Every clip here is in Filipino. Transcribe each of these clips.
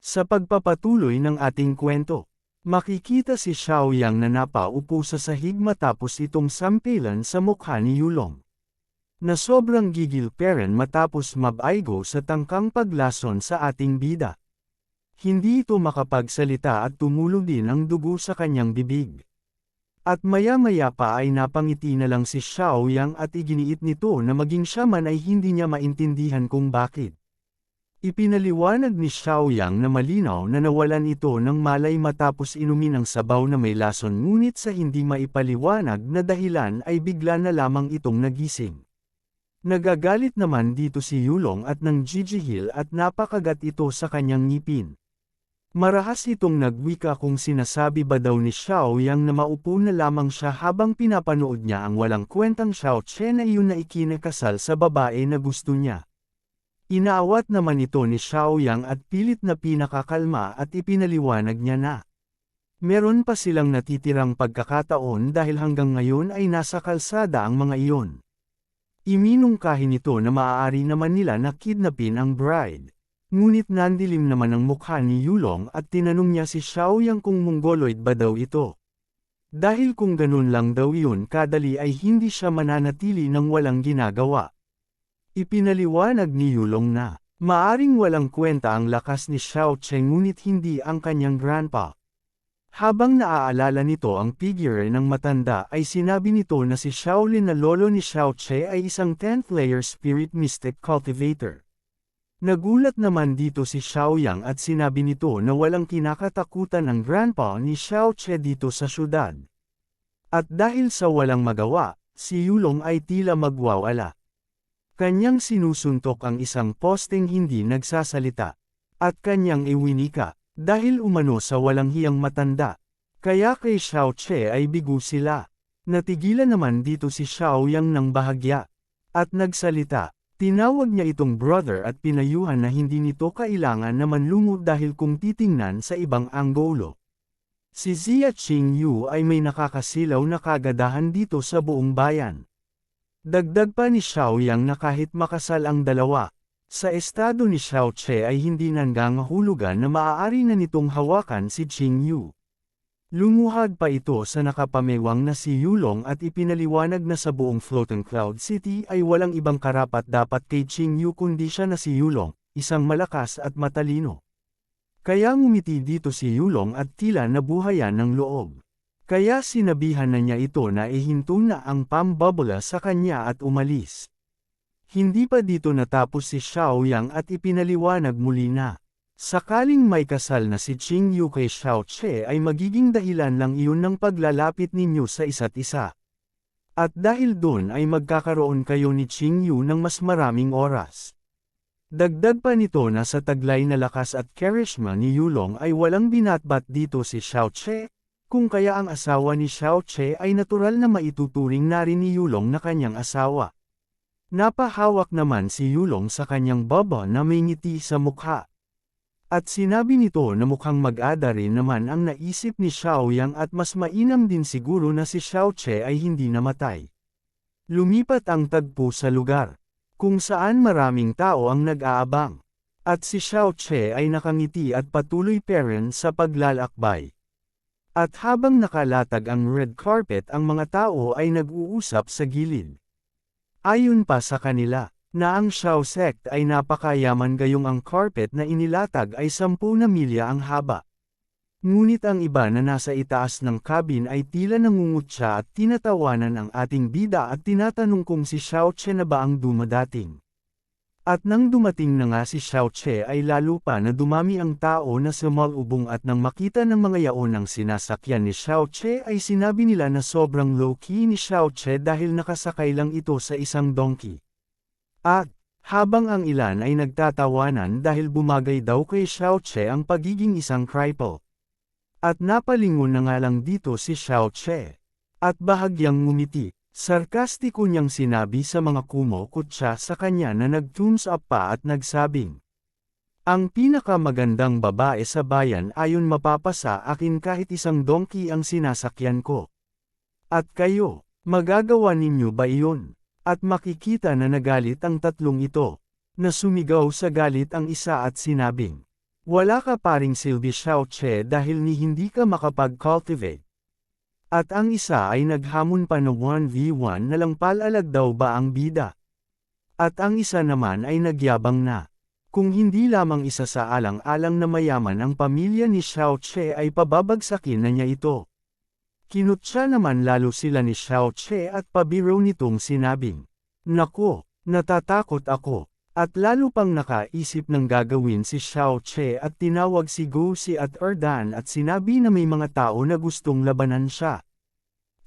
Sa pagpapatuloy ng ating kwento, makikita si Xiaoyang na napaupo sa sahig matapos itong sampilan sa mukha ni Yulong, na sobrang gigil peren matapos mabaigo sa tangkang paglason sa ating bida. Hindi ito makapagsalita at tumulo din ang dugo sa kanyang bibig. At maya-maya pa ay napangiti na lang si Xiaoyang at iginiit nito na maging siya man ay hindi niya maintindihan kung bakit. Ipinaliwanag ni Xiaoyang na malinaw na nawalan ito ng malay matapos inumin ang sabaw na may lason ngunit sa hindi maipaliwanag na dahilan ay bigla na lamang itong nagising. Nagagalit naman dito si Yulong at nang gigihil at napakagat ito sa kanyang ngipin. Marahas itong nagwika kung sinasabi ba daw ni Xiaoyang na maupo na lamang siya habang pinapanood niya ang walang kwentang Xiaoche na iyon na ikinakasal sa babae na gusto niya. Inaawat naman ito ni Xiaoyang at pilit na pinakakalma at ipinaliwanag niya na meron pa silang natitirang pagkakataon dahil hanggang ngayon ay nasa kalsada ang mga iyon. Iminungkahi nito na maaari naman nila na kidnapin ang bride. Ngunit nandilim naman ang mukha ni Yulong at tinanong niya si Xiaoyang kung mongoloid ba daw ito. Dahil kung ganun lang daw yun kadali ay hindi siya mananatili ng walang ginagawa. Ipinaliwanag ni Yulong na maaring walang kwenta ang lakas ni Xiaoche ngunit hindi ang kanyang grandpa. Habang naaalala nito ang figure ng matanda ay sinabi nito na si Xiaolin na lolo ni Xiaoche ay isang 10th layer spirit mystic cultivator. Nagulat naman dito si Xiaoyang at sinabi nito na walang kinakatakutan ang grandpa ni Xiaoche dito sa syudad. At dahil sa walang magawa, si Yulong ay tila magwawala. Kanyang sinusuntok ang isang posteng hindi nagsasalita. At kanyang iwinika, dahil umano sa walang hiyang matanda. Kaya kay Xiaoche ay bigo sila. Natigilan naman dito si Xiaoyang ng bahagya. At nagsalita. Tinawag niya itong brother at pinayuhan na hindi nito kailangan na manlungo dahil kung titingnan sa ibang anggolo. Si Zia Qingyu ay may nakakasilaw na kagadahan dito sa buong bayan. Dagdag pa ni Xiaoyang na kahit makasal ang dalawa, sa estado ni Xiaoche ay hindi nangangahulugan na maaari na nitong hawakan si Qingyu. Lumuhad pa ito sa nakapamewang na si Yulong at ipinaliwanag na sa buong Floating Cloud City ay walang ibang karapat-dapat kay Qingyu kundi siya na si Yulong, isang malakas at matalino. Kaya ngumiti dito si Yulong at tila nabuhayan ng loob. Kaya sinabihan na niya ito na ihinto na ang pambabula sa kanya at umalis. Hindi pa dito natapos si Xiaoyang at ipinaliwanag muli na sakaling may kasal na si Qingyu kay Xiaoche ay magiging dahilan lang iyon ng paglalapit ninyo sa isa't isa. At dahil doon ay magkakaroon kayo ni Qingyu ng mas maraming oras. Dagdag pa nito na sa taglay na lakas at charisma ni Yulong ay walang binatbat dito si Xiaoche, kung kaya ang asawa ni Xiaoche ay natural na maituturing na rin ni Yulong na kanyang asawa. Napahawak naman si Yulong sa kanyang baba na may ngiti sa mukha. At sinabi nito na mukhang mag-ada rin naman ang naisip ni Xiaoyang at mas mainam din siguro na si Xiaoche ay hindi namatay. Lumipat ang tagpo sa lugar, kung saan maraming tao ang nag-aabang. At si Xiaoche ay nakangiti at patuloy peren sa paglalakbay. At habang nakalatag ang red carpet ang mga tao ay nag-uusap sa gilid. Ayon pa sa kanila, na ang Xiao sect ay napakayaman gayong ang carpet na inilatag ay 10 na milya ang haba. Ngunit ang iba na nasa itaas ng cabin ay tila nangungutya at tinatawanan ang ating bida at tinatanong kung si Xiaoche na ba ang dumadating. At nang dumating na nga si Xiaoche ay lalo pa na dumami ang tao na sumalubong at nang makita ng mga yaon ang sinasakyan ni Xiaoche ay sinabi nila na sobrang low-key ni Xiaoche dahil nakasakay lang ito sa isang donkey. At, habang ang ilan ay nagtatawanan dahil bumagay daw kay Xiaoche ang pagiging isang cripple. At napalingon na nga lang dito si Xiaoche. At bahagyang ngumiti, sarkastiko niyang sinabi sa mga kumukutya sa kanya na nag-thumbs up pa at nagsabing, ang pinakamagandang babae sa bayan ayon mapapasa akin kahit isang donkey ang sinasakyan ko. At kayo, magagawa ninyo ba iyon? At makikita na nagalit ang tatlong ito, na sumigaw sa galit ang isa at sinabing, Wala ka paring silbi Xiao Che dahil ni hindi ka makapag-cultivate. At ang isa ay naghamon pa na 1v1 na lang palalag daw ba ang bida. At ang isa naman ay nagyabang na. Kung hindi lamang isa sa alang-alang na mayaman ang pamilya ni Xiao Che ay pababagsakin na niya ito. Kinutya naman lalo sila ni Xiao Che at pabiro nitong sinabing, "Nako, natatakot ako." At lalo pang nakaisip ng gagawin si Xiao Che at tinawag si Guo Si at Erdan at sinabi na may mga tao na gustong labanan siya.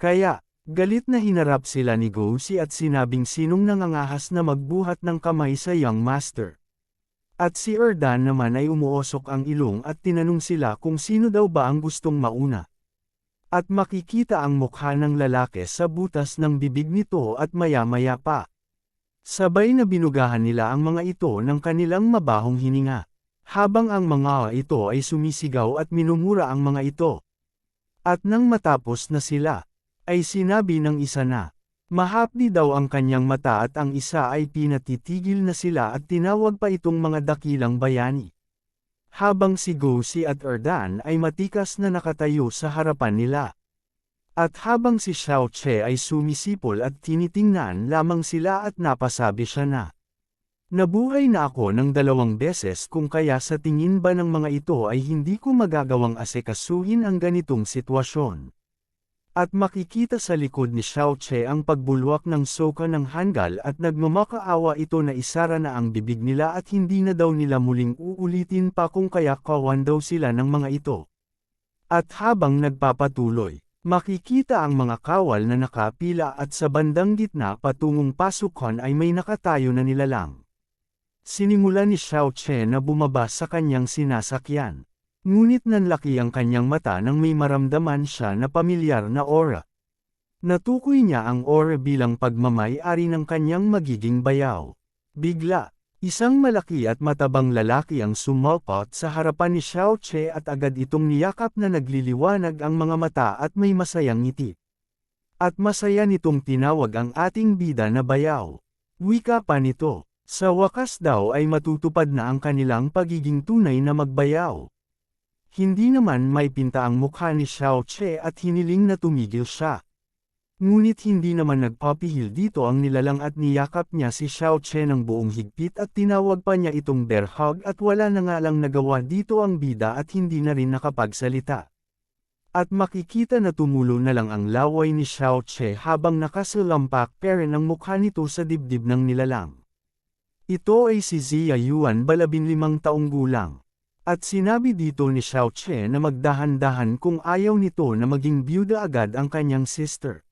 Kaya, galit na hinarap sila ni Guo Si at sinabing sinong nangangahas na magbuhat ng kamay sa Young Master. At si Erdan naman ay umuosok ang ilong at tinanong sila kung sino daw ba ang gustong mauna. At makikita ang mukha ng lalaki sa butas ng bibig nito at maya-maya pa. Sabay na binugahan nila ang mga ito ng kanilang mabahong hininga. Habang ang mga ito ay sumisigaw at minumura ang mga ito. At nang matapos na sila, ay sinabi ng isa na, mahapdi daw ang kanyang mata at ang isa ay pinatitigil na sila at tinawag pa itong mga dakilang bayani. Habang si Guo Si at Erdan ay matikas na nakatayo sa harapan nila. At habang si Xiao Che ay sumisipol at tinitingnan lamang sila at napasabi siya na, nabuhay na ako ng 2 beses kung kaya sa tingin ba ng mga ito ay hindi ko magagawang asikasuhin ang ganitong sitwasyon. At makikita sa likod ni Xiao Che ang pagbulwak ng soka ng hanggal at nagmamakaawa ito na isara na ang bibig nila at hindi na daw nila muling uulitin pa kung kaya kawan daw sila ng mga ito. At habang nagpapatuloy, makikita ang mga kawal na nakapila at sa bandang gitna patungong pasukan ay may nakatayo na nilalang. Sinimula ni Xiao Che na bumaba sa kanyang sinasakyan. Ngunit nanlaki ang kanyang mata nang may maramdaman siya na pamilyar na aura. Natukoy niya ang aura bilang pagmamay-ari ng kanyang magiging bayaw. Bigla, isang malaki at matabang lalaki ang sumalpot sa harapan ni Xiao Che at agad itong niyakap na nagliliwanag ang mga mata at may masayang ngiti. At masaya nitong tinawag ang ating bida na bayaw. Wika pa nito, sa wakas daw ay matutupad na ang kanilang pagiging tunay na magbayaw. Hindi naman may pinta ang mukha ni Xiao Che at hiniling na tumigil siya. Ngunit hindi naman nagpapihil dito ang nilalang at niyakap niya si Xiao Che ng buong higpit at tinawag pa niya itong bear hug at wala na nga lang nagawa dito ang bida at hindi na rin nakapagsalita. At makikita na tumulo na lang ang laway ni Xiao Che habang nakasalampak peren ang mukha nito sa dibdib ng nilalang. Ito ay si Zia Yuan 15 taong gulang. At sinabi dito ni Xiao Che na magdahan-dahan kung ayaw nito na maging byuda agad ang kanyang sister.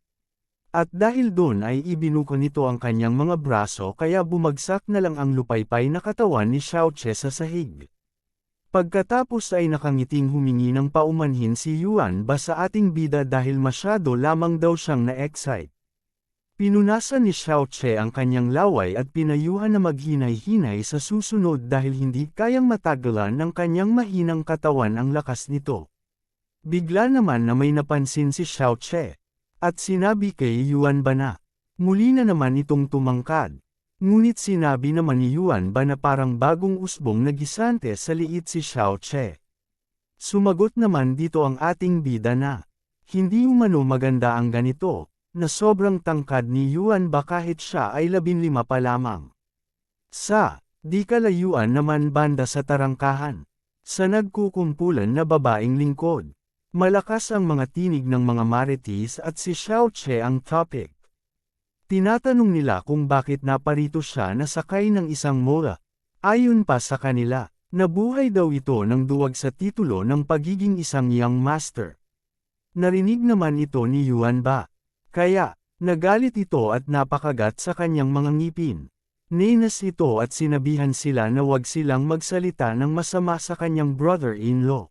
At dahil doon ay ibinuko nito ang kanyang mga braso kaya bumagsak na lang ang lupaypay na katawan ni Xiao Che sa sahig. Pagkatapos ay nakangiting humingi ng paumanhin si Yuan ba sa ating bida dahil masyado lamang daw siyang na-excite. Pinunasan ni Xiao Che ang kanyang laway at pinayuhan na maghinay-hinay sa susunod dahil hindi kayang matagalan ng kanyang mahinang katawan ang lakas nito. Bigla naman na may napansin si Xiao Che. At sinabi kay Yuan ba na, muli na naman itong tumangkad. Ngunit sinabi naman ni Yuan ba na parang bagong usbong na gisante sa liit si Xiao Che. Sumagot naman dito ang ating bida na, hindi umano maganda ang ganito. Na sobrang tangkad ni Yuan ba kahit siya ay 15 pa lamang. Di kalayuan naman banda sa tarangkahan. Sa nagkukumpulan na babaeng lingkod. Malakas ang mga tinig ng mga marites at si Xiao Che ang topic. Tinatanong nila kung bakit naparito siya na sakay ng isang mola. Ayon pa sa kanila, nabuhay daw ito ng duwag sa titulo ng pagiging isang young master. Narinig naman ito ni Yuan ba? Kaya, nagalit ito at napakagat sa kanyang mga ngipin. Ninas ito at sinabihan sila na wag silang magsalita ng masama sa kanyang brother-in-law.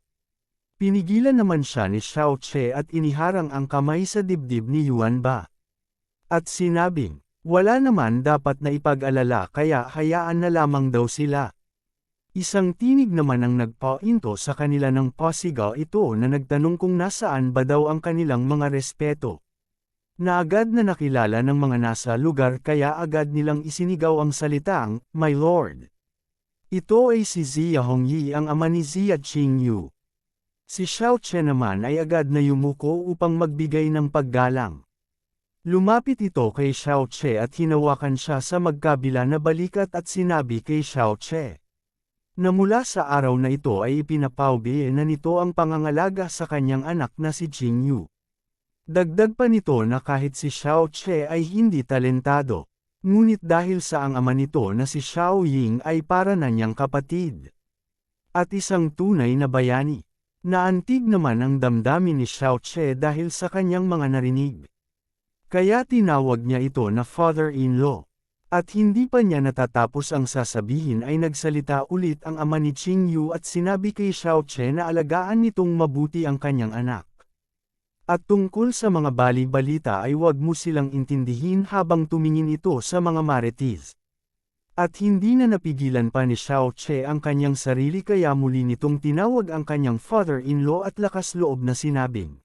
Pinigilan naman siya ni Xiao Che at iniharang ang kamay sa dibdib ni Yuan ba. At sinabing, wala naman dapat na ipag-alala kaya hayaan na lamang daw sila. Isang tinig naman ang nagpainto sa kanila ng pasigaw ito na nagtanong kung nasaan ba daw ang kanilang mga respeto. Na agad na nakilala ng mga nasa lugar kaya agad nilang isinigaw ang salitang, "My Lord." Ito ay si Zia Hongyi ang ama ni Zia Qingyu. Si Xiao Che naman ay agad na yumuko upang magbigay ng paggalang. Lumapit ito kay Xiao Che at hinawakan siya sa magkabila na balikat at sinabi kay Xiao Che na mula sa araw na ito ay ipinapaubi na nito ang pangangalaga sa kanyang anak na si Qingyu. Dagdag pa nito na kahit si Xiao Che ay hindi talentado, ngunit dahil sa ang ama nito na si Xiao Ying ay para na niyang kapatid at isang tunay na bayani. Naantig naman ang damdamin ni Xiao Che dahil sa kanyang mga narinig. Kaya tinawag niya ito na father-in-law. At hindi pa niya natatapos ang sasabihin ay nagsalita ulit ang ama ni Qingyu at sinabi kay Xiao Che na alagaan nitong mabuti ang kanyang anak. At tungkol sa mga bali-balita ay huwag mo silang intindihin habang tumingin ito sa mga marites. At hindi na napigilan pa ni Xiao Che ang kanyang sarili kaya muli nitong tinawag ang kanyang father-in-law at lakas loob na sinabing,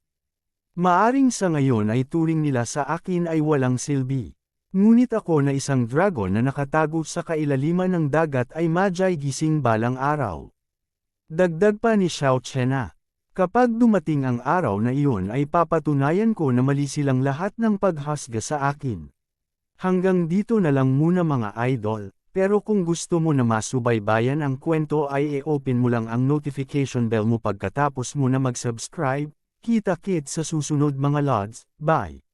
maaring sa ngayon ay turing nila sa akin ay walang silbi. Ngunit ako na isang dragon na nakatago sa kailaliman ng dagat ay madyay gising balang araw. Dagdag pa ni Xiao Che na, kapag dumating ang araw na iyon ay papatunayan ko na mali silang lahat ng paghasga sa akin. Hanggang dito na lang muna mga idol, pero kung gusto mo na masubaybayan ang kwento ay i-open mo lang ang notification bell mo pagkatapos mo na mag-subscribe. Kita-kits sa susunod mga lods, bye!